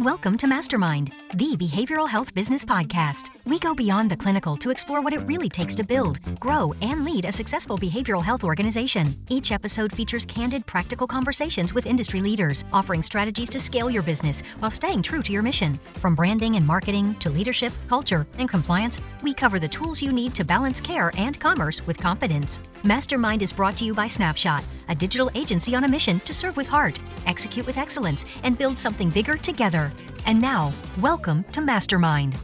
Welcome to MasterMined, the behavioral health business podcast. We go beyond the clinical to explore what it really takes to build, grow, and lead a successful behavioral health organization. Each episode features candid, practical conversations with industry leaders, offering strategies to scale your business while staying true to your mission. From branding and marketing to leadership, culture, and compliance, we cover the tools you need to balance care and commerce with confidence. MasterMined is brought to you by Snapshot, a digital agency on a mission to serve with heart, execute with excellence, and build something bigger together. And now, welcome to MasterMined.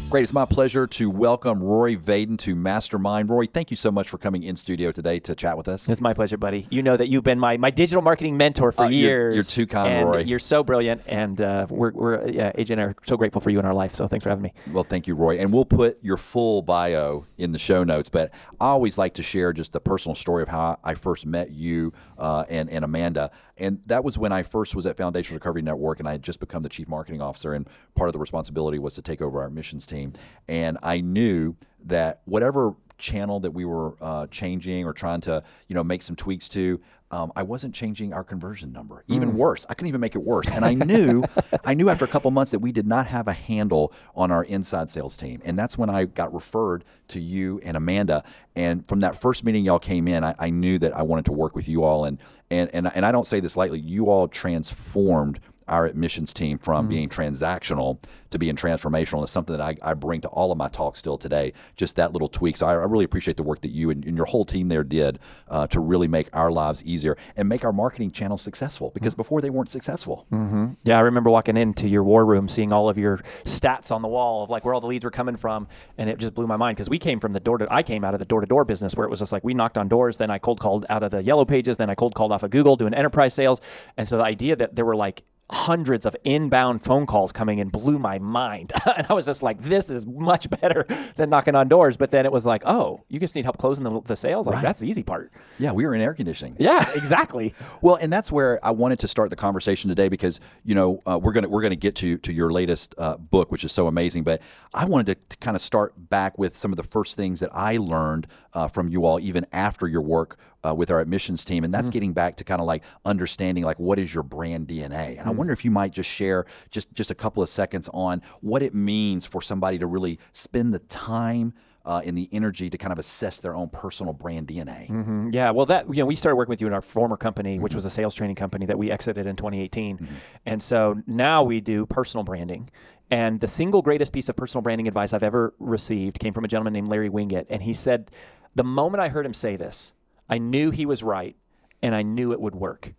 Great. It's my pleasure to welcome Rory Vaden to MasterMined. Rory, thank you so much for coming in studio today to chat with us. It's my pleasure, buddy. You know that you've been my digital marketing mentor for years. You're too kind, and Rory. You're so brilliant, and AJ and I are so grateful for you in our life, so thanks for having me. Well, thank you, Rory. And we'll put your full bio in the show notes, but I always like to share just the personal story of how I first met you and Amanda. And that was when I first was at Foundational Recovery Network, and I had just become the chief marketing officer, and part of the responsibility was to take over our admissions team. And I knew that whatever channel that we were changing or trying to, make some tweaks to, I wasn't changing our conversion number. Even worse, I couldn't even make it worse. And I knew after a couple months that we did not have a handle on our inside sales team. And that's when I got referred to you and Amanda. And from that first meeting y'all came in, I knew that I wanted to work with you all. And I don't say this lightly. You all transformed our admissions team from being transactional to being transformational. And it's something that I bring to all of my talks still today, just that little tweak. So I really appreciate the work that you and your whole team there did to really make our lives easier and make our marketing channels successful, because before they weren't successful. Mm-hmm. Yeah, I remember walking into your war room, seeing all of your stats on the wall of like where all the leads were coming from, and it just blew my mind, because we came from I came out of the door-to-door business, where it was just like we knocked on doors, then I cold called out of the yellow pages, then I cold called off of Google doing enterprise sales. And so the idea that there were like hundreds of inbound phone calls coming in blew my mind. And I was just like, this is much better than knocking on doors. But then it was like, oh, you just need help closing the sales? Like, that's the easy part. Yeah, we were in air conditioning. Yeah, exactly. Well, and that's where I wanted to start the conversation today, because, we're gonna get to your latest book, which is so amazing. But I wanted to kind of start back with some of the first things that I learned from you all, even after your work with our admissions team. And that's getting back to kind of like understanding, like, what is your brand DNA? And I wonder if you might just share just a couple of seconds on what it means for somebody to really spend the time and the energy to kind of assess their own personal brand DNA. Mm-hmm. Yeah, well, we started working with you in our former company, which was a sales training company that we exited in 2018. And so now we do personal branding. And the single greatest piece of personal branding advice I've ever received came from a gentleman named Larry Winget. And he said, the moment I heard him say this, I knew he was right, and I knew it would work.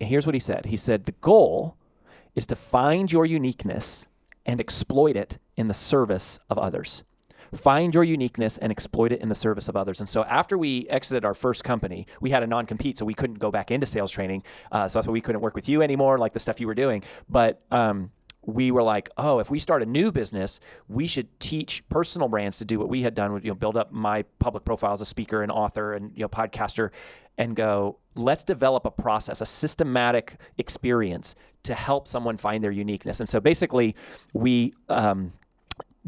And here's what he said. He said, the goal is to find your uniqueness and exploit it in the service of others. Find your uniqueness and exploit it in the service of others. And so after we exited our first company, we had a non-compete, so we couldn't go back into sales training. So that's why we couldn't work with you anymore, like the stuff you were doing. But we were like, oh, if we start a new business, we should teach personal brands to do what we had done, build up my public profile as a speaker and author and podcaster, and go, let's develop a process, a systematic experience to help someone find their uniqueness. And so basically, we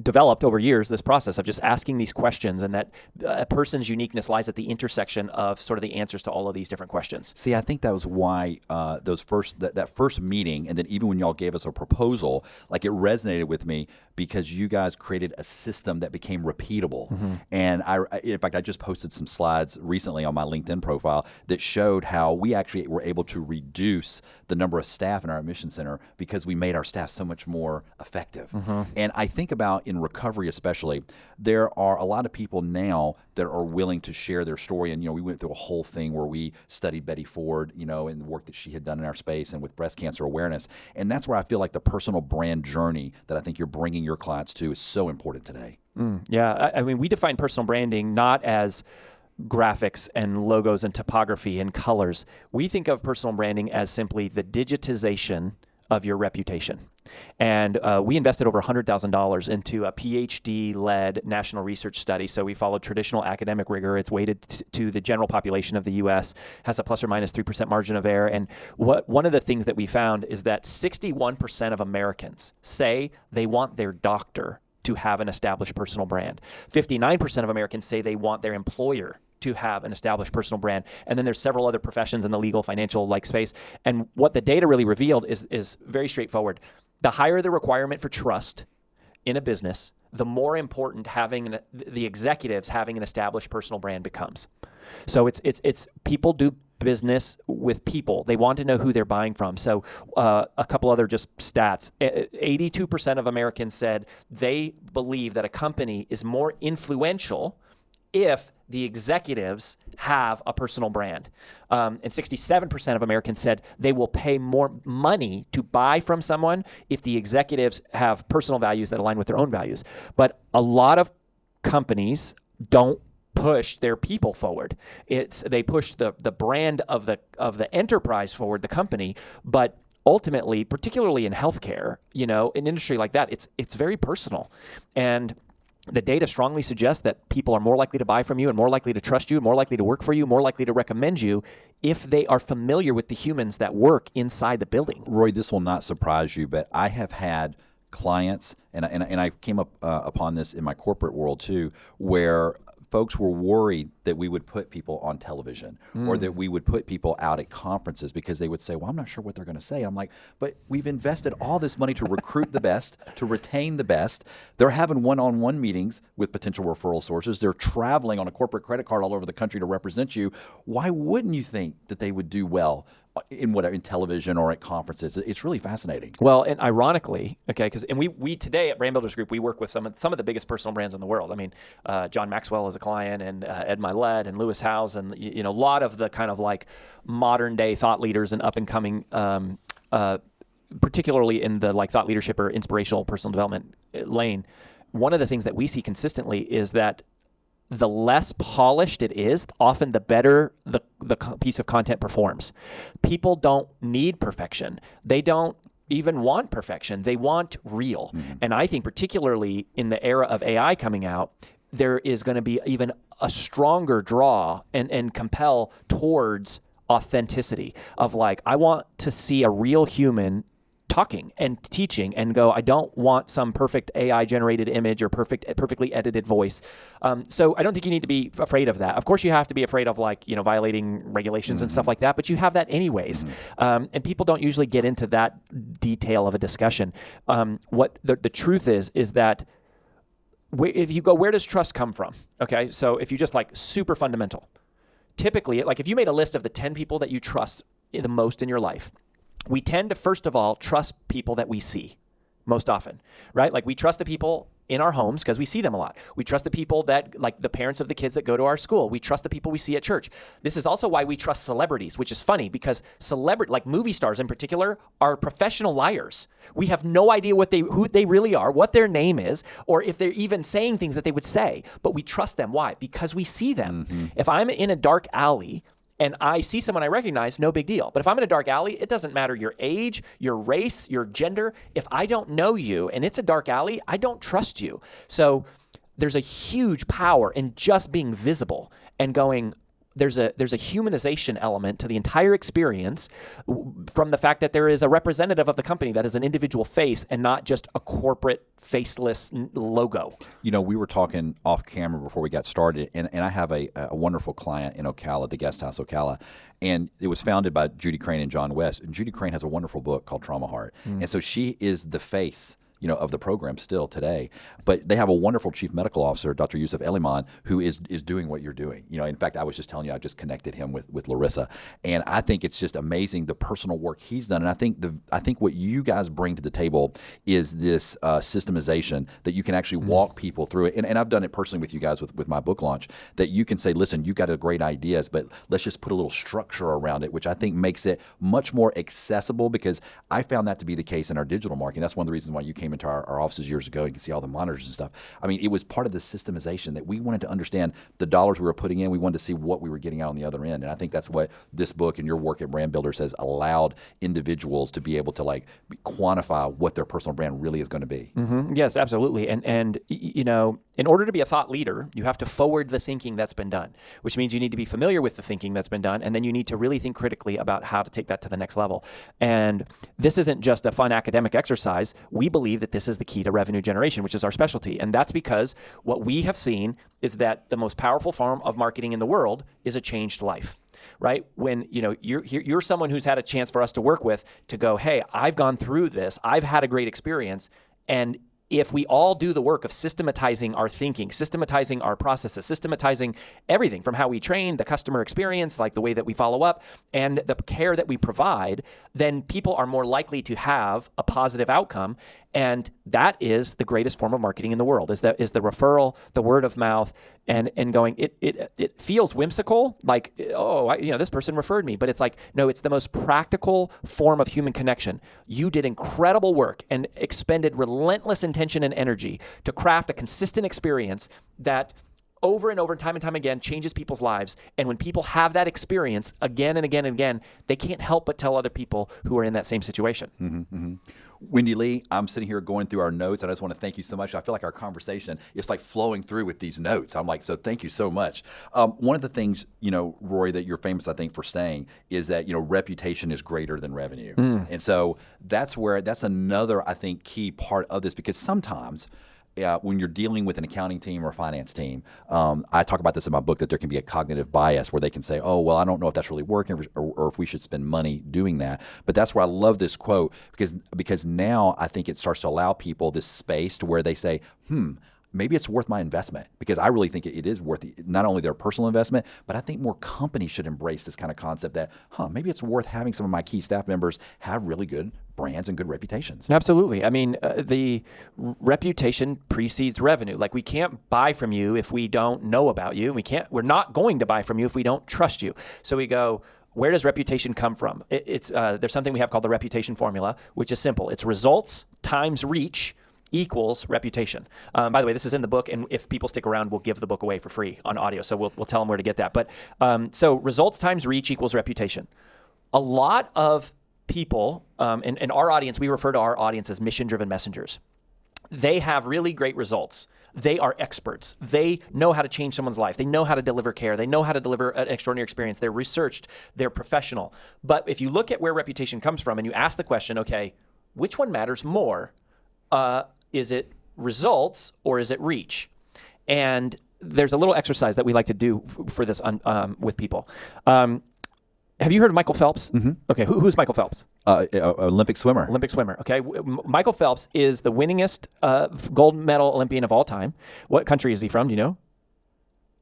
developed over years this process of just asking these questions, and that a person's uniqueness lies at the intersection of sort of the answers to all of these different questions. See, I think that was why that first meeting, and then even when y'all gave us a proposal, like, it resonated with me, because you guys created a system that became repeatable. And in fact, I just posted some slides recently on my LinkedIn profile that showed how we actually were able to reduce the number of staff in our admission center because we made our staff so much more effective. And I think about in recovery especially, there are a lot of people now that are willing to share their story. And, we went through a whole thing where we studied Betty Ford, and the work that she had done in our space and with breast cancer awareness. And that's where I feel like the personal brand journey that I think you're bringing your clients to is so important today. Yeah. I mean, we define personal branding not as graphics and logos and typography and colors. We think of personal branding as simply the digitization of your reputation. And we invested over $100,000 into a PhD-led national research study. So we followed traditional academic rigor. It's weighted to the general population of the U.S., has a plus or minus 3% margin of error. And one of the things that we found is that 61% of Americans say they want their doctor to have an established personal brand. 59% of Americans say they want their employer to have an established personal brand. And then there's several other professions in the legal, financial space. And what the data really revealed is very straightforward. the higher the requirement for trust in a business, the more important the executives having an established personal brand becomes. So it's people do business with people. They want to know who they're buying from. So a couple other just stats. 82% of Americans said they believe that a company is more influential if the executives have a personal brand. And 67% of Americans said they will pay more money to buy from someone if the executives have personal values that align with their own values. But a lot of companies don't push their people forward. They push the brand of the enterprise forward, the company, but ultimately, particularly in healthcare, an industry like that, it's very personal. And the data strongly suggests that people are more likely to buy from you and more likely to trust you, more likely to work for you, more likely to recommend you if they are familiar with the humans that work inside the building. Roy, this will not surprise you, but I have had clients, and I came up upon this in my corporate world too, where folks were worried that we would put people on television or that we would put people out at conferences because they would say, well, I'm not sure what they're going to say. I'm like, but we've invested all this money to recruit the best, to retain the best. They're having one-on-one meetings with potential referral sources. They're traveling on a corporate credit card all over the country to represent you. Why wouldn't you think that they would do well in television or at conferences? It's really fascinating. Well, and ironically, because we today at Brand Builders Group, we work with some of the biggest personal brands in the world. I mean, John Maxwell is a client, and Ed Milet and Lewis Howes, and a lot of the kind of like modern day thought leaders and up and coming, particularly in the like thought leadership or inspirational personal development lane. One of the things that we see consistently is that the less polished it is, often the better the piece of content performs. People don't need perfection. They don't even want perfection. They want real. Mm-hmm. And I think particularly in the era of AI coming out, there is going to be even a stronger draw and compel towards authenticity of like, I want to see a real human talking and teaching and go, I don't want some perfect AI generated image or perfectly edited voice. So I don't think you need to be afraid of that. Of course you have to be afraid of violating regulations and stuff like that, but you have that anyways. And people don't usually get into that detail of a discussion. What the truth is that if you go, where does trust come from? Okay. So if you just super fundamental, typically if you made a list of the 10 people that you trust the most in your life, we tend to, first of all, trust people that we see most often, right? Like we trust the people in our homes because we see them a lot. We trust the people that, like the parents of the kids that go to our school. We trust the people we see at church. This is also why we trust celebrities, which is funny because like movie stars in particular, are professional liars. We have no idea who they really are, what their name is, or if they're even saying things that they would say, but we trust them. Why? Because we see them. Mm-hmm. If I'm in a dark alley and I see someone I recognize, no big deal. But if I'm in a dark alley, it doesn't matter your age, your race, your gender. If I don't know you and it's a dark alley, I don't trust you. So there's a huge power in just being visible and going, there's a humanization element to the entire experience from the fact that there is a representative of the company that is an individual face and not just a corporate faceless logo. We were talking off camera before we got started, and I have a wonderful client in Ocala, the Guest House Ocala, and it was founded by Judy Crane and John West. And Judy Crane has a wonderful book called Trauma Heart. And so she is the face of the program still today. But they have a wonderful chief medical officer, Dr. Yusuf Eliman, who is doing what you're doing. In fact, I was just telling you, I just connected him with Larissa. And I think it's just amazing the personal work he's done. And I think what you guys bring to the table is this systemization that you can actually walk people through it. And I've done it personally with you guys with my book launch, that you can say, listen, you've got great ideas, but let's just put a little structure around it, which I think makes it much more accessible, because I found that to be the case in our digital marketing. That's one of the reasons why you came into our offices years ago. You can see all the monitors and stuff. I mean, it was part of the systemization that we wanted to understand the dollars we were putting in. We wanted to see what we were getting out on the other end. And I think that's what this book and your work at Brand Builders has allowed individuals to be able to quantify what their personal brand really is going to be. Mm-hmm. Yes, absolutely. And in order to be a thought leader, you have to forward the thinking that's been done, which means you need to be familiar with the thinking that's been done, and then you need to really think critically about how to take that to the next level. And this isn't just a fun academic exercise. We believe that this is the key to revenue generation, which is our specialty. And that's because what we have seen is that the most powerful form of marketing in the world is a changed life. right? When you're someone who's had a chance for us to work with, to go, hey, I've gone through this, I've had a great experience, and if we all do the work of systematizing our thinking, systematizing our processes, systematizing everything from how we train, the customer experience, like the way that we follow up, and the care that we provide, then people are more likely to have a positive outcome. And that is the greatest form of marketing in the world, is the referral, the word of mouth, and going, it feels whimsical, like, this person referred me, but it's like, no, it's the most practical form of human connection. You did incredible work and expended relentless intention and energy to craft a consistent experience that over and over, time and time again, changes people's lives. And when people have that experience again and again and again, they can't help but tell other people who are in that same situation. Mm-hmm, mm-hmm. Wendy Lee, I'm sitting here going through our notes, and I just want to thank you so much. I feel like our conversation is like flowing through with these notes. I'm like, so thank you so much. One of the things, Rory, that you're famous, I think, for saying is that, reputation is greater than revenue. And so that's another, I think, key part of this, because sometimes when you're dealing with an accounting team or a finance team, I talk about this in my book, that there can be a cognitive bias where they can say, oh, well, I don't know if that's really working or if we should spend money doing that. But that's where I love this quote, because now I think it starts to allow people this space to where they say, maybe it's worth my investment, because I really think it is worth not only their personal investment, but I think more companies should embrace this kind of concept that, maybe it's worth having some of my key staff members have really good brands and good reputations. Absolutely. I mean, the reputation precedes revenue. Like, we can't buy from you if we don't know about you. We're not going to buy from you if we don't trust you. So we go, where does reputation come from? There's something we have called the reputation formula, which is simple. It's results times reach equals reputation. By the way, this is in the book, and if people stick around, we'll give the book away for free on audio. So we'll tell them where to get that. But so results times reach equals reputation. A lot of people, in our audience, we refer to our audience as mission-driven messengers. They have really great results. They are experts. They know how to change someone's life. They know how to deliver care. They know how to deliver an extraordinary experience. They're researched. They're professional. But if you look at where reputation comes from and you ask the question, okay, which one matters more? Is it results or is it reach? And there's a little exercise that we like to do for this with people. Have you heard of Michael Phelps? Mm-hmm. Okay, who's Michael Phelps? Olympic swimmer. Olympic swimmer, okay. Michael Phelps is the winningest gold medal Olympian of all time. What country is he from? Do you know?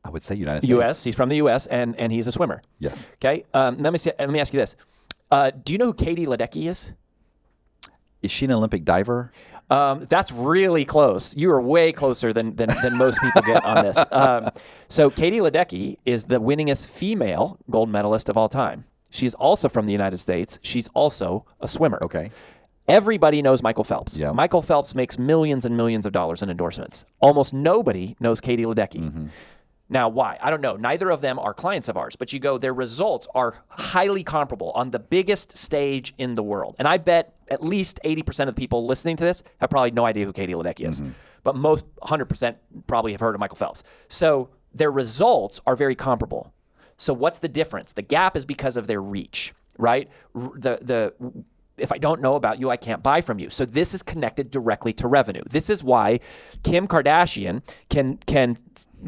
I would say United States. U.S. He's from the U.S. and he's a swimmer. Yes. Okay. Let me ask you this. Do you know who Katie Ledecky is? Is she an Olympic diver? That's really close. You are way closer than most people get on this. So Katie Ledecky is the winningest female gold medalist of all time. She's also from the United States. She's also a swimmer. Okay. Everybody knows Michael Phelps. Yeah. Michael Phelps makes millions and millions of dollars in endorsements. Almost nobody knows Katie Ledecky. Mm-hmm. Now, why? I don't know. Neither of them are clients of ours, but you go, their results are highly comparable on the biggest stage in the world. And I bet at least 80% of the people listening to this have probably no idea who Katie Ledecky is. Mm-hmm. But most 100% probably have heard of Michael Phelps. So their results are very comparable. So what's the difference? The gap is because of their reach, right? If I don't know about you, I can't buy from you. So this is connected directly to revenue. This is why Kim Kardashian can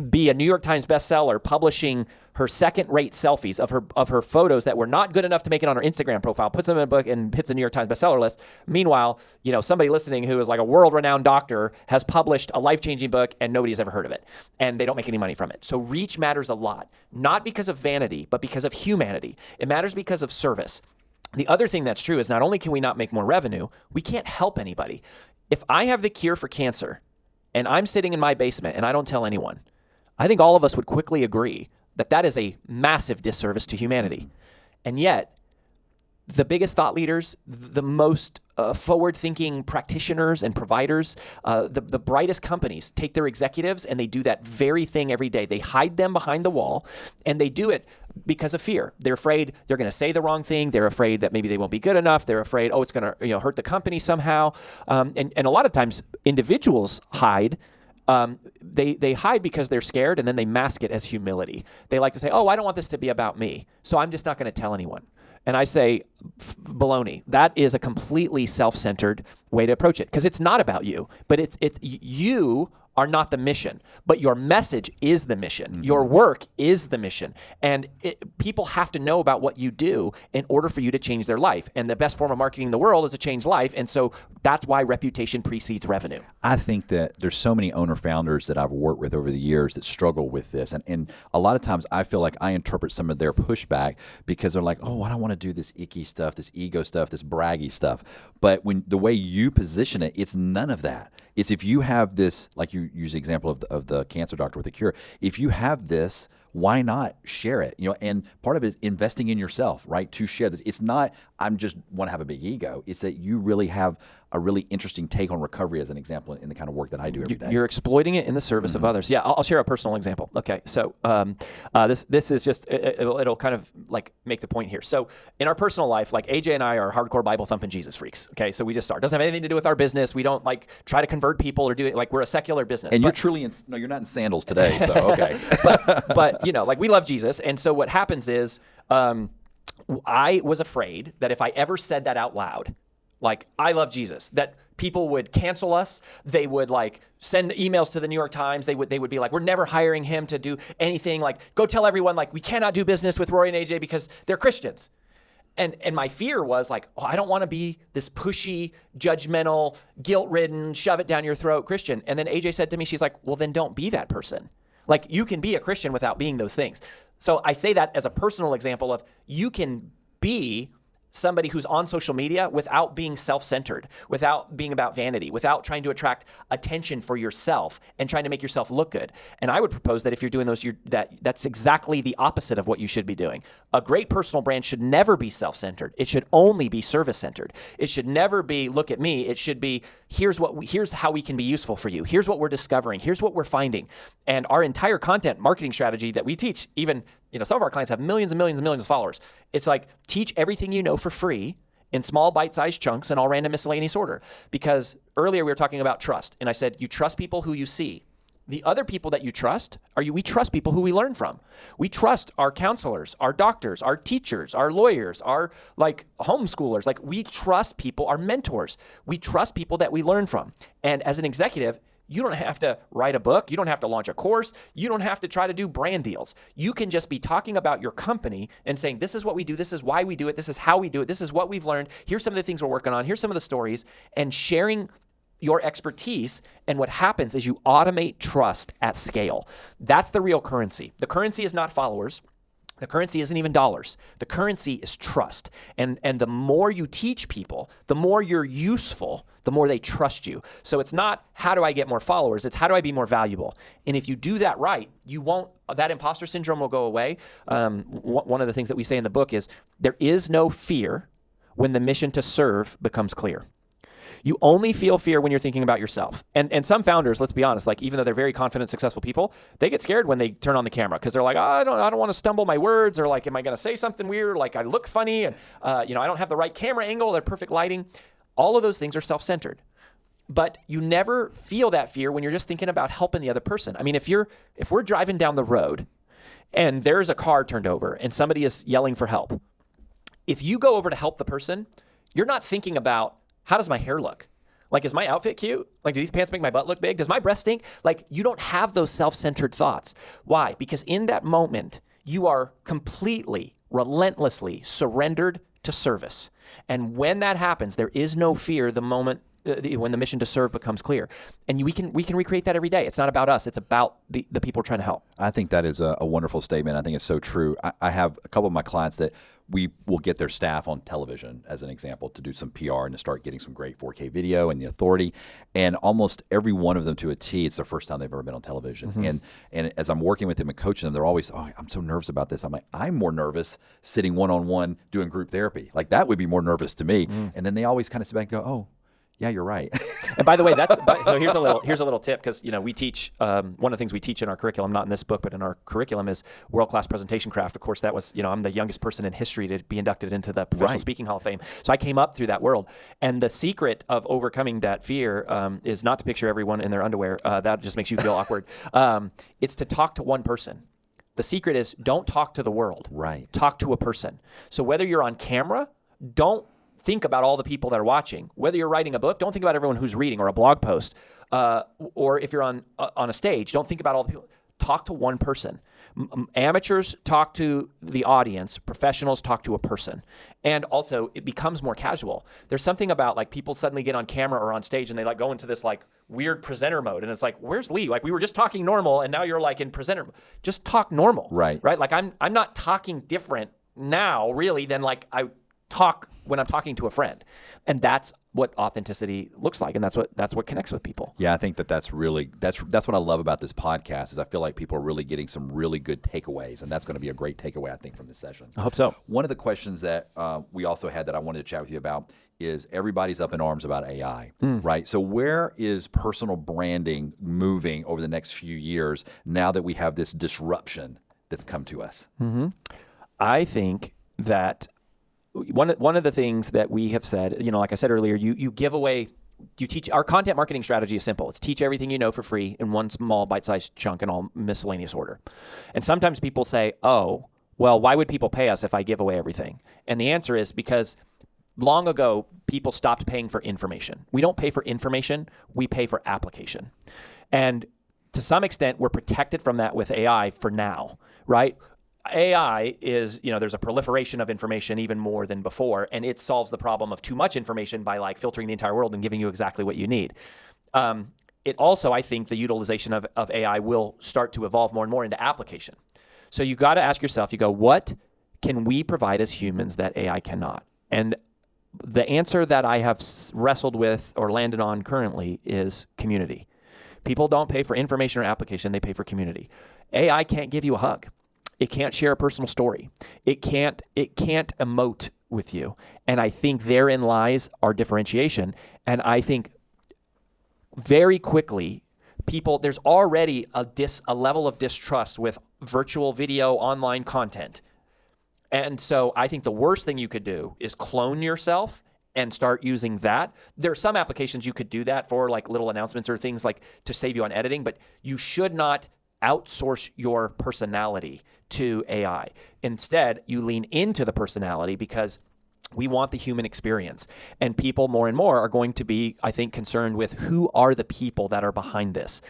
be a New York Times bestseller, publishing her second-rate selfies of her photos that were not good enough to make it on her Instagram profile, puts them in a book and hits a New York Times bestseller list. Meanwhile, somebody listening who is like a world-renowned doctor has published a life-changing book and nobody's ever heard of it, and they don't make any money from it. So reach matters a lot, not because of vanity, but because of humanity. It matters because of service. The other thing that's true is not only can we not make more revenue, we can't help anybody. If I have the cure for cancer and I'm sitting in my basement and I don't tell anyone, I think all of us would quickly agree that that is a massive disservice to humanity. And yet, the biggest thought leaders, the most forward-thinking practitioners and providers, the brightest companies take their executives and they do that very thing every day. They hide them behind the wall, and they do it because of fear. They're afraid they're going to say the wrong thing. They're afraid that maybe they won't be good enough. They're afraid, it's going to hurt the company somehow. And a lot of times, individuals hide. They hide because they're scared, and then they mask it as humility. They like to say, I don't want this to be about me, so I'm just not going to tell anyone. And I say, baloney. That is a completely self-centered way to approach it, because it's not about you, but it's you are not the mission, but your message is the mission. Your work is the mission. And people have to know about what you do in order for you to change their life. And the best form of marketing in the world is to change life. And so that's why reputation precedes revenue. I think that there's so many owner-founders that I've worked with over the years that struggle with this. And a lot of times I feel like I interpret some of their pushback because they're like, oh, I don't want to do this icky stuff, this ego stuff, this braggy stuff. But when the way you position it, it's none of that. It's if you have this, like you use the example of the cancer doctor with the cure, if you have this, why not share it? And part of it is investing in yourself, right? To share this. It's not, I'm just want to have a big ego. It's that you really have a really interesting take on recovery as an example in the kind of work that I do every day. You're exploiting it in the service of others. Yeah, I'll share a personal example. Okay, so this is just, it'll kind of like make the point here. So in our personal life, like AJ and I are hardcore Bible thumping Jesus freaks. Okay, so we just start. It doesn't have anything to do with our business. We don't like try to convert people or do it like we're a secular business. And you're truly no, you're not in sandals today. So okay, but like we love Jesus, and so what happens is I was afraid that if I ever said that out loud, like, I love Jesus, that people would cancel us. They would like send emails to the New York Times. They would be like, we're never hiring him to do anything. Like, go tell everyone, like, we cannot do business with Rory and AJ because they're Christians. And my fear was like, oh, I don't want to be this pushy, judgmental, guilt-ridden, shove it down your throat Christian. And then AJ said to me, she's like, well, then don't be that person. Like, you can be a Christian without being those things. So I say that as a personal example of you can be somebody who's on social media without being self-centered, without being about vanity, without trying to attract attention for yourself and trying to make yourself look good. And I would propose that if you're doing those, that's exactly the opposite of what you should be doing. A great personal brand should never be self-centered. It should only be service-centered. It should never be, look at me. It should be, here's how we can be useful for you. Here's what we're discovering. Here's what we're finding. And our entire content marketing strategy that we teach, even some of our clients have millions and millions and millions of followers. It's like, teach everything you know for free in small bite-sized chunks in all random miscellaneous order. Because earlier we were talking about trust. And I said, you trust people who you see. The other people that you trust we trust people who we learn from. We trust our counselors, our doctors, our teachers, our lawyers, our like homeschoolers. Like, we trust people, our mentors. We trust people that we learn from. And as an executive, you don't have to write a book. You don't have to launch a course. You don't have to try to do brand deals. You can just be talking about your company and saying, this is what we do. This is why we do it. This is how we do it. This is what we've learned. Here's some of the things we're working on. Here's some of the stories, and sharing your expertise. And what happens is you automate trust at scale. That's the real currency. The currency is not followers. The currency isn't even dollars. The currency is trust. And the more you teach people, the more you're useful, the more they trust you. So it's not, how do I get more followers? It's, how do I be more valuable? And if you do that right, that imposter syndrome will go away. One of the things that we say in the book is, there is no fear when the mission to serve becomes clear. You only feel fear when you're thinking about yourself. And some founders, let's be honest, like, even though they're very confident, successful people, they get scared when they turn on the camera because they're like, oh, I don't want to stumble my words, or like, am I going to say something weird? Like, I look funny, and I don't have the right camera angle, or perfect lighting. All of those things are self-centered. But you never feel that fear when you're just thinking about helping the other person. I mean, if we're driving down the road and there's a car turned over and somebody is yelling for help, if you go over to help the person, you're not thinking about, how does my hair look? Like, is my outfit cute? Like, do these pants make my butt look big? Does my breath stink? Like, you don't have those self-centered thoughts. Why? Because in that moment, you are completely, relentlessly surrendered to service. And when that happens, there is no fear the moment when the mission to serve becomes clear. And we can recreate that every day. It's not about us. It's about the people trying to help. I think that is a wonderful statement. I think it's so true. I have a couple of my clients that we will get their staff on television, as an example, to do some PR and to start getting some great 4K video and the authority. And almost every one of them, to a T, it's the first time they've ever been on television. Mm-hmm. And as I'm working with them and coaching them, they're always, oh, I'm so nervous about this. I'm like, I'm more nervous sitting one-on-one doing group therapy. Like, that would be more nervous to me. Mm. And then they always kind of sit back and go, oh, yeah, you're right. And by the way, so here's a little tip, because we teach one of the things we teach in our curriculum, not in this book, but in our curriculum, is world-class presentation craft. Of course, that was I'm the youngest person in history to be inducted into the Professional Speaking Hall of Fame. So I came up through that world, and the secret of overcoming that fear is not to picture everyone in their underwear. That just makes you feel awkward. It's to talk to one person. The secret is, don't talk to the world. Right. Talk to a person. So whether you're on camera, don't think about all the people that are watching. Whether you're writing a book, don't think about everyone who's reading, or a blog post, or if you're on a stage, don't think about all the people. Talk to one person. Amateurs talk to the audience. Professionals talk to a person. And also, it becomes more casual. There's something about like people suddenly get on camera or on stage and they like go into this like weird presenter mode. And it's like, where's Lee? Like we were just talking normal and now you're like in presenter mode. Just talk normal. Right. Like I'm not talking different now really than like I talk when I'm talking to a friend. And that's what authenticity looks like, and that's what connects with people. Yeah, I think that's what I love about this podcast is I feel like people are really getting some really good takeaways, and that's going to be a great takeaway, I think, from this session. I hope so. One of the questions that we also had that I wanted to chat with you about is everybody's up in arms about AI, right? So where is personal branding moving over the next few years now that we have this disruption that's come to us? Mm-hmm. I think that one of the things that we have said, like I said earlier, you give away, you teach. Our content marketing strategy is simple. It's teach everything you know for free in one small bite-sized chunk in all miscellaneous order. And sometimes people say, oh, well, why would people pay us if I give away everything? And the answer is because long ago, people stopped paying for information. We don't pay for information. We pay for application. And to some extent, we're protected from that with AI for now, right? AI is, there's a proliferation of information even more than before, and it solves the problem of too much information by like filtering the entire world and giving you exactly what you need. It also, I think, the utilization of AI will start to evolve more and more into application. So you got to ask yourself, what can we provide as humans that AI cannot? And the answer that I have wrestled with or landed on currently is community. People don't pay for information or application, they pay for community. AI can't give you a hug. It can't share a personal story. It can't emote with you. And I think therein lies our differentiation. And I think very quickly, there's already a level of distrust with virtual video online content. And so I think the worst thing you could do is clone yourself and start using that. There are some applications you could do that for, like little announcements or things like to save you on editing, but you should not outsource your personality to AI. Instead, you lean into the personality because we want the human experience. And people more and more are going to be, I think, concerned with who are the people that are behind this?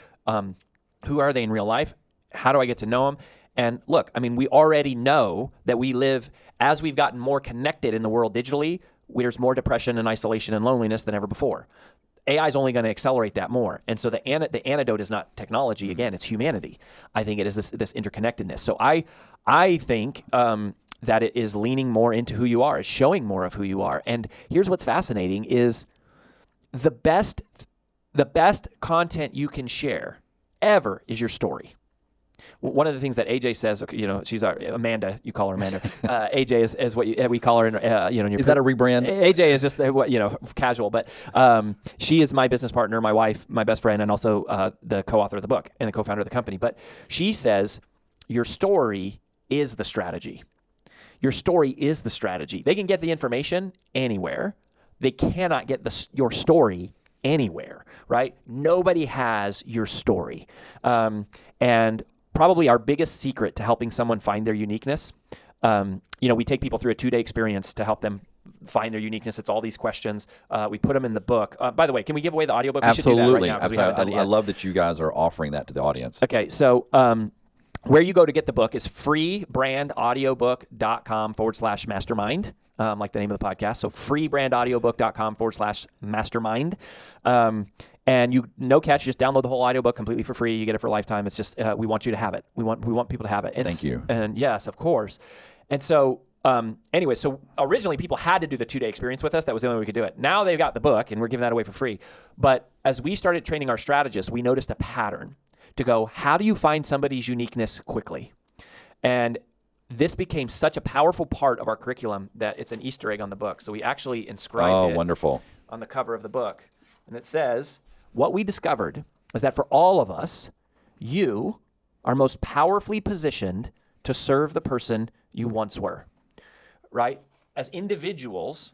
Who are they in real life? How do I get to know them? And look, we already know that we live, as we've gotten more connected in the world digitally, there's more depression and isolation and loneliness than ever before. AI is only going to accelerate that more. And so the antidote is not technology. Again, it's humanity. I think it is this interconnectedness. So I think that it is leaning more into who you are, is showing more of who you are. And here's what's fascinating is the best content you can share ever is your story. One of the things that AJ says, she's our Amanda. You call her Amanda. AJ is what we call her. Is that a rebrand? AJ is just casual, but she is my business partner, my wife, my best friend, and also the co-author of the book and the co-founder of the company. But she says your story is the strategy. Your story is the strategy. They can get the information anywhere. They cannot get your story anywhere, right? Nobody has your story, and probably our biggest secret to helping someone find their uniqueness. We take people through a 2-day experience to help them find their uniqueness. It's all these questions. We put them in the book. By the way, can we give away the audiobook? Absolutely. We should do that right now, Absolutely. I love that you guys are offering that to the audience. Okay. So where you go to get the book is freebrandaudio.com/mastermind. Like the name of the podcast. So freebrandaudio.com/mastermind. And no catch, you just download the whole audiobook completely for free. You get it for a lifetime. It's just, we want you to have it. We want people to have it. Thank you. And yes, of course. And so, anyway, so originally people had to do the 2-day experience with us. That was the only way we could do it. Now they've got the book and we're giving that away for free. But as we started training our strategists, we noticed a pattern to go, how do you find somebody's uniqueness quickly? And this became such a powerful part of our curriculum that it's an Easter egg on the book. So we actually inscribed it wonderful. on the cover of the book. And it says, what we discovered is that for all of us, you are most powerfully positioned to serve the person you once were, right? As individuals,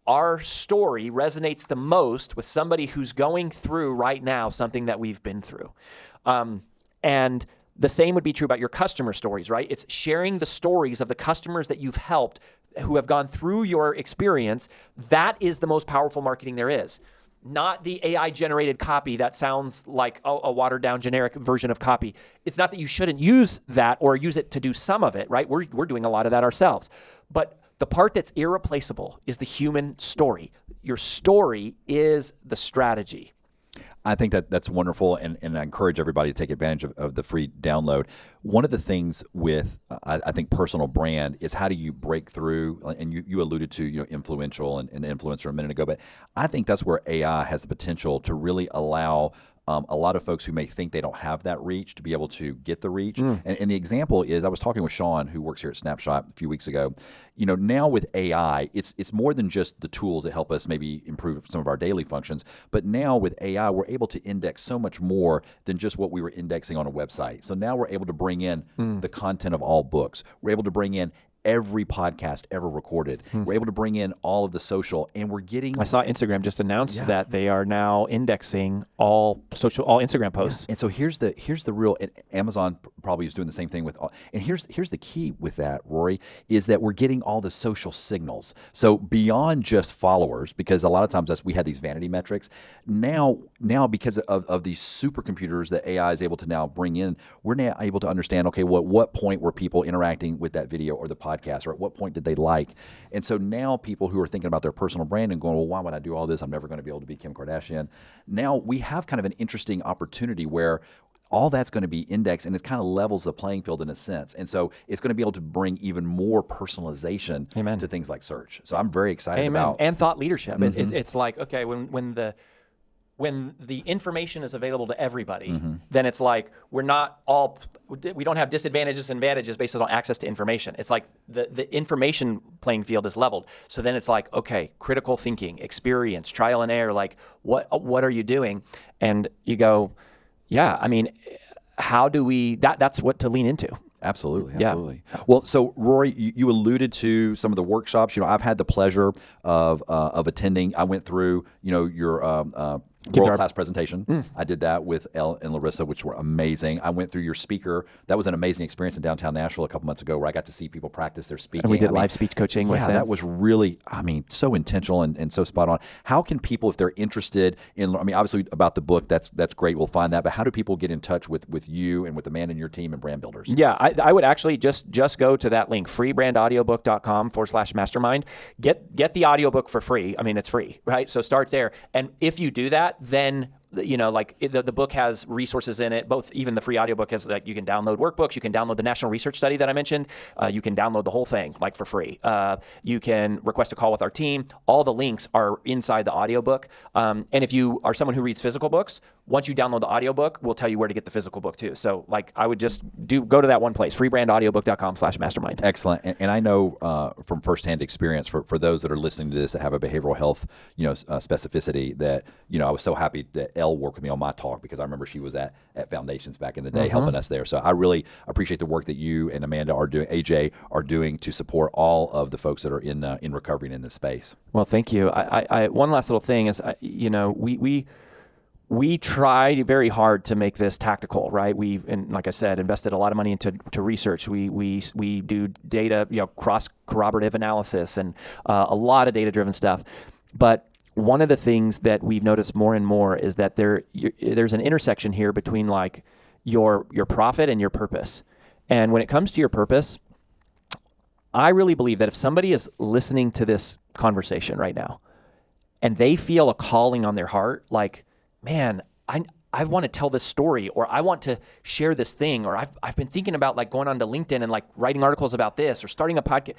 our story resonates the most with somebody who's going through right now something that we've been through. And The same would be true about your customer stories, right? It's sharing the stories of the customers that you've helped who have gone through your experience. That is the most powerful marketing there is. Not the AI-generated copy that sounds like a watered-down generic version of copy. It's not that you shouldn't use that or use it to do some of it, right? We're doing a lot of that ourselves. But the part that's irreplaceable is the human story. Your story is the strategy. I think that's wonderful, and I encourage everybody to take advantage of the free download. One of the things with, I think, personal brand is how do you break through, and you alluded to influential and influencer a minute ago, but I think that's where AI has the potential to really allow a lot of folks who may think they don't have that reach to be able to get the reach. And the example is, I was talking with Sean, who works here at Snapshot a few weeks ago. Now with AI, it's more than just the tools that help us maybe improve some of our daily functions. But now with AI, we're able to index so much more than just what we were indexing on a website. So now we're able to bring in the content of all books. We're able to bring in every podcast ever recorded. We're able to bring in all of the social, and we're getting... I saw Instagram just announced that they are now indexing all Instagram posts. Yeah. And so here's the real, and Amazon probably is doing the same thing with all, and here's the key with that, Rory, is that we're getting all the social signals. So beyond just followers, because a lot of times we had these vanity metrics, now because of these supercomputers that AI is able to now bring in, we're now able to understand, okay, what point were people interacting with that video or the podcast, or at what point did they like? And so now people who are thinking about their personal brand and going, well, why would I do all this? I'm never going to be able to be Kim Kardashian. Now we have kind of an interesting opportunity where all that's going to be indexed, and it kind of levels the playing field in a sense. And so it's going to be able to bring even more personalization to things like search. So I'm very excited about. And thought leadership. It's like, okay, when the information is available to everybody, then it's like we don't have disadvantages and advantages based on access to information. It's like the information playing field is leveled. So then it's like, okay, critical thinking, experience, trial and error, like what are you doing? And you go, yeah, I mean, how do we, that's what to lean into. Absolutely. Yeah. Well, so Rory, you alluded to some of the workshops. I've had the pleasure of attending. I went through, your world-class presentation. I did that with Elle and Larissa, which were amazing. I went through your speaker. That was an amazing experience in downtown Nashville a couple months ago, where I got to see people practice their speaking. And we did live speech coaching with them. Yeah, that was really, so intentional and so spot on. How can people, if they're interested in, obviously about the book, that's great. We'll find that. But how do people get in touch with you and with the man in your team and brand builders? Yeah, I would actually just go to that link, freebrandAudiobook.com/mastermind. Get the audiobook for free. It's free, right? So start there. And if you do that, then the book has resources in it, both even the free audiobook has, like, you can download workbooks, you can download the national research study that I mentioned, you can download the whole thing, for free. You can request a call with our team. All the links are inside the audiobook. And if you are someone who reads physical books, once you download the audiobook, we'll tell you where to get the physical book too. So I would just go to that one place, freebrandAudiobook.com/mastermind. Excellent. And I know from firsthand experience for those that are listening to this that have a behavioral health, specificity, that, I was so happy that Elle worked with me on my talk, because I remember she was at Foundations back in the day helping us there. So I really appreciate the work that you and Amanda are doing, AJ are doing, to support all of the folks that are in recovery and in this space. Well, thank you. I one last little thing is, we tried very hard to make this tactical, right? And like I said, invested a lot of money into research. We do data, cross corroborative analysis, and a lot of data-driven stuff. But one of the things that we've noticed more and more is that there's an intersection here between your profit and your purpose. And when it comes to your purpose, I really believe that if somebody is listening to this conversation right now and they feel a calling on their heart, like, man, I want to tell this story, or I want to share this thing, or I've been thinking about going onto LinkedIn and writing articles about this, or starting a podcast.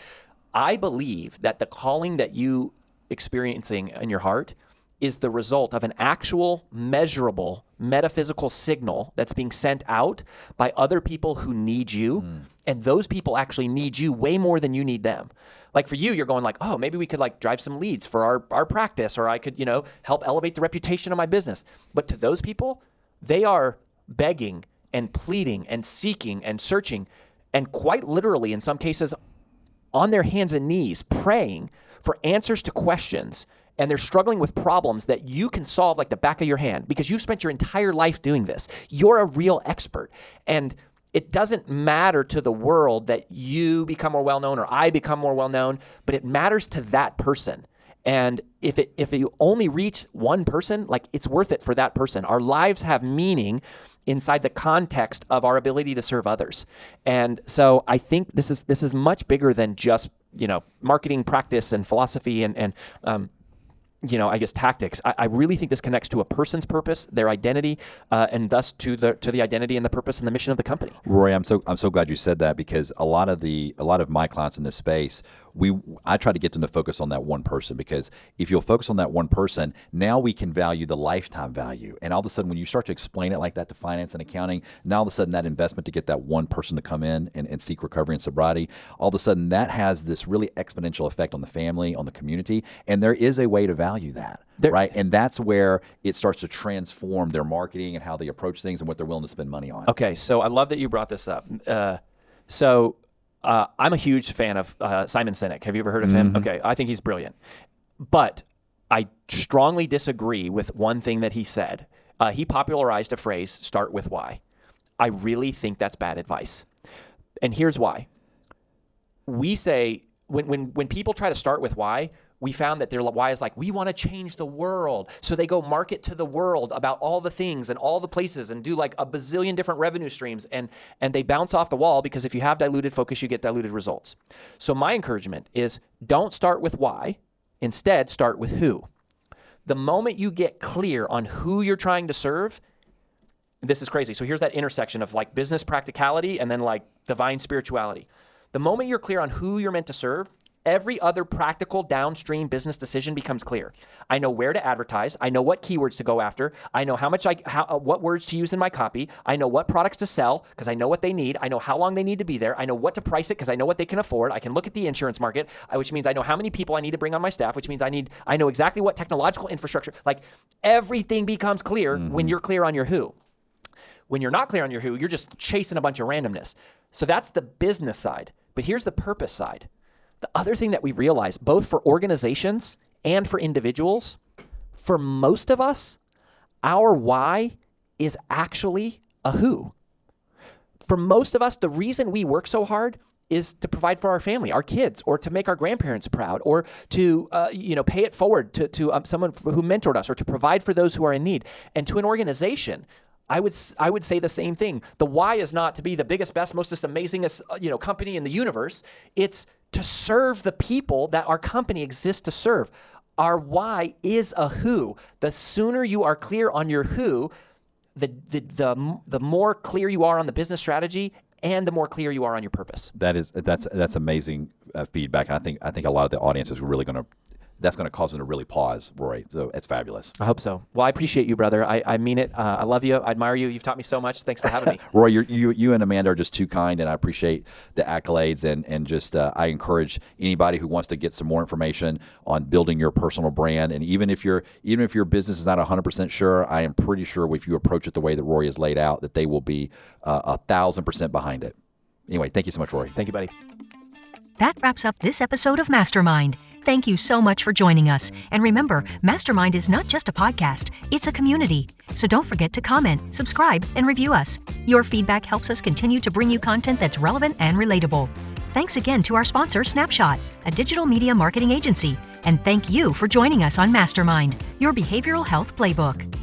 I believe that the calling that you experiencing in your heart is the result of an actual, measurable, metaphysical signal that's being sent out by other people who need you. And those people actually need you way more than you need them. Like for you, you're going oh, maybe we could drive some leads for our practice, or I could, help elevate the reputation of my business. But to those people, they are begging and pleading and seeking and searching, and quite literally in some cases on their hands and knees praying for answers to questions, and they're struggling with problems that you can solve like the back of your hand, because you've spent your entire life doing this. You're a real expert. And it doesn't matter to the world that you become more well-known or I become more well-known, but it matters to that person. And if you only reach one person, like it's worth it for that person. Our lives have meaning inside the context of our ability to serve others. And so I think this is much bigger than just, marketing practice and philosophy and I guess tactics. I really think this connects to a person's purpose, their identity, and thus to the identity and the purpose and the mission of the company. Rory, I'm so glad you said that, because a lot of my clients in this space, I try to get them to focus on that one person, because if you'll focus on that one person, now we can value the lifetime value. And all of a sudden, when you start to explain it like that to finance and accounting, now all of a sudden that investment to get that one person to come in and seek recovery and sobriety, all of a sudden that has this really exponential effect on the family, on the community, and there is a way to value that. Right. And that's where it starts to transform their marketing and how they approach things and what they're willing to spend money on. Okay. So I love that you brought this up. I'm a huge fan of Simon Sinek. Have you ever heard of him? Okay. I think he's brilliant. But I strongly disagree with one thing that he said. He popularized a phrase, start with why. I really think that's bad advice. And here's why. We say, when people try to start with why, we found that their why is like, we want to change the world. So they go market to the world about all the things and all the places and do like a bazillion different revenue streams. And they bounce off the wall, because if you have diluted focus, you get diluted results. So my encouragement is, don't start with why. Instead, start with who. The moment you get clear on who you're trying to serve, this is crazy. So here's that intersection of like business practicality and then like divine spirituality. The moment you're clear on who you're meant to serve, every other practical downstream business decision becomes clear. I know where to advertise. I know what keywords to go after. I know what words to use in my copy. I know what products to sell because I know what they need. I know how long they need to be there. I know what to price it because I know what they can afford. I can look at the insurance market, which means I know how many people I need to bring on my staff, which means I know exactly what technological infrastructure. Like everything becomes clear when you're clear on your who. When you're not clear on your who, you're just chasing a bunch of randomness. So that's the business side. But here's the purpose side. The other thing that we've realized, both for organizations and for individuals, for most of us, our why is actually a who. For most of us, the reason we work so hard is to provide for our family, our kids, or to make our grandparents proud, or to pay it forward to someone who mentored us, or to provide for those who are in need. And to an organization, I would say the same thing. The why is not to be the biggest, best, most amazingest company in the universe. It's to serve the people that our company exists to serve. Our why is a who. The sooner you are clear on your who, the more clear you are on the business strategy, and the more clear you are on your purpose. That's amazing feedback. And I think a lot of the audience is really that's going to cause them to really pause, Rory. So it's fabulous. I hope so. Well, I appreciate you, brother. I mean it. I love you. I admire you. You've taught me so much. Thanks for having me. Rory, you and Amanda are just too kind, and I appreciate the accolades. And just I encourage anybody who wants to get some more information on building your personal brand. And even if your business is not 100% sure, I am pretty sure if you approach it the way that Rory has laid out, that they will be 1,000% behind it. Anyway, thank you so much, Rory. Thank you, buddy. That wraps up this episode of MasterMined. Thank you so much for joining us. And remember, MasterMined is not just a podcast, it's a community. So don't forget to comment, subscribe, and review us. Your feedback helps us continue to bring you content that's relevant and relatable. Thanks again to our sponsor, Snapshot, a digital media marketing agency. And thank you for joining us on MasterMined, your behavioral health playbook.